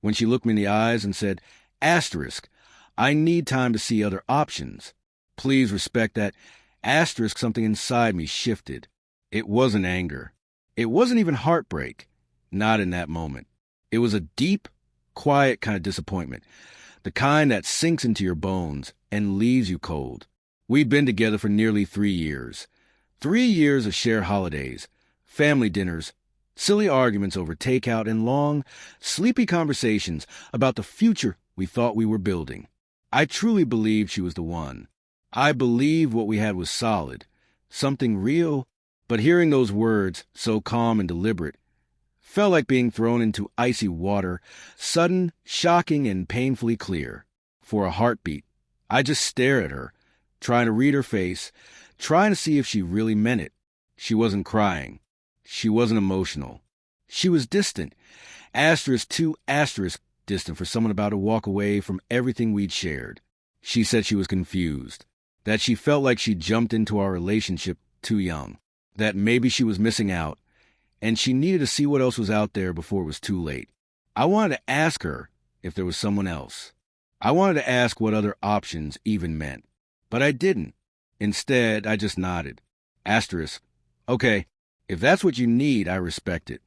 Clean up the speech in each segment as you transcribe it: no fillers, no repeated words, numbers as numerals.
when she looked me in the eyes and said, "Asterisk, I need time to see other options. Please respect that." Asterisk, something inside me shifted. It wasn't anger. It wasn't even heartbreak. Not in that moment. It was a deep, quiet kind of disappointment. The kind that sinks into your bones and leaves you cold. We'd been together for nearly 3 years. 3 years of shared holidays, family dinners, silly arguments over takeout, and long, sleepy conversations about the future we thought we were building. I truly believed she was the one. I believed what we had was solid, something real, but hearing those words, so calm and deliberate, felt like being thrown into icy water, sudden, shocking, and painfully clear. For a heartbeat, I just stared at her, trying to read her face, trying to see if she really meant it. She wasn't crying. She wasn't emotional. She was distant. Asterisk too asterisk distant for someone about to walk away from everything we'd shared. She said she was confused, that she felt like she jumped into our relationship too young, that maybe she was missing out, and she needed to see what else was out there before it was too late. I wanted to ask her if there was someone else. I wanted to ask what other options even meant, but I didn't. Instead, I just nodded. Asterisk, okay, if that's what you need, I respect it.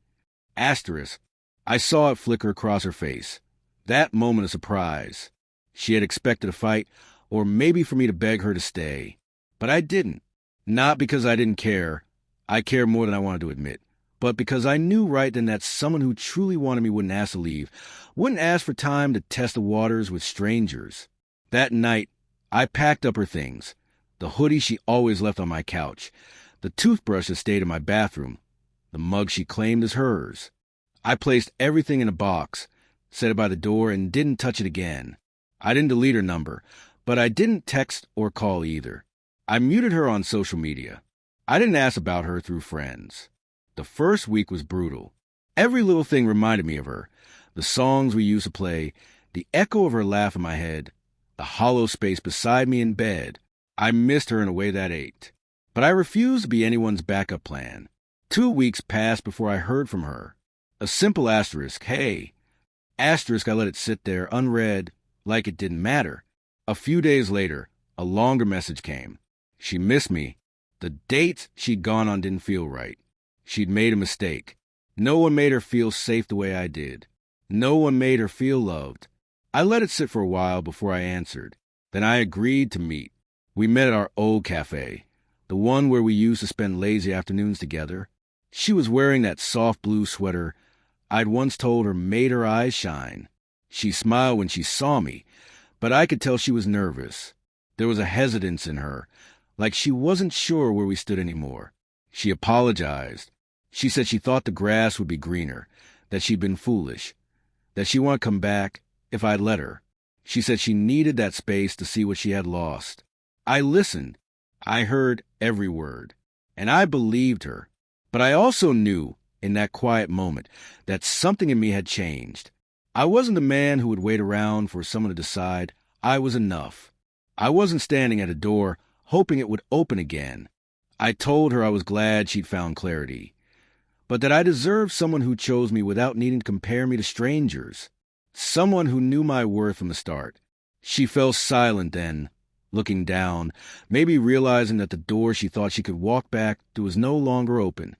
Asterisk, I saw it flicker across her face. That moment of surprise. She had expected a fight, or maybe for me to beg her to stay. But I didn't. Not because I didn't care. I cared more than I wanted to admit. But because I knew right then that someone who truly wanted me wouldn't ask to leave, wouldn't ask for time to test the waters with strangers. That night, I packed up her things. The hoodie she always left on my couch. The toothbrush that stayed in my bathroom. The mug she claimed as hers. I placed everything in a box, set it by the door, and didn't touch it again. I didn't delete her number, but I didn't text or call either. I muted her on social media. I didn't ask about her through friends. The first week was brutal. Every little thing reminded me of her. The songs we used to play, the echo of her laugh in my head, the hollow space beside me in bed. I missed her in a way that ached. But I refused to be anyone's backup plan. 2 weeks passed before I heard from her. A simple asterisk, hey. Asterisk, I let it sit there, unread, like it didn't matter. A few days later, a longer message came. She missed me. The dates she'd gone on didn't feel right. She'd made a mistake. No one made her feel safe the way I did. No one made her feel loved. I let it sit for a while before I answered. Then I agreed to meet. We met at our old cafe, the one where we used to spend lazy afternoons together. She was wearing that soft blue sweater I'd once told her made her eyes shine. She smiled when she saw me, but I could tell she was nervous. There was a hesitance in her, like she wasn't sure where we stood anymore. She apologized. She said she thought the grass would be greener, that she'd been foolish, that she wanted to come back if I'd let her. She said she needed that space to see what she had lost. I listened. I heard every word, and I believed her. But I also knew, in that quiet moment, that something in me had changed. I wasn't the man who would wait around for someone to decide I was enough. I wasn't standing at a door hoping it would open again. I told her I was glad she'd found clarity, but that I deserved someone who chose me without needing to compare me to strangers, someone who knew my worth from the start. She fell silent then, looking down, maybe realizing that the door she thought she could walk back to was no longer open.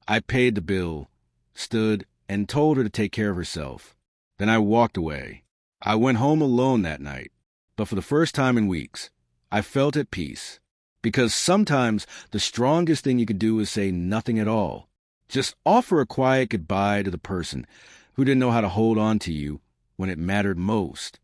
I paid the bill, stood, and told her to take care of herself. Then I walked away. I went home alone that night, but for the first time in weeks, I felt at peace. Because sometimes the strongest thing you can do is say nothing at all. Just offer a quiet goodbye to the person who didn't know how to hold on to you when it mattered most.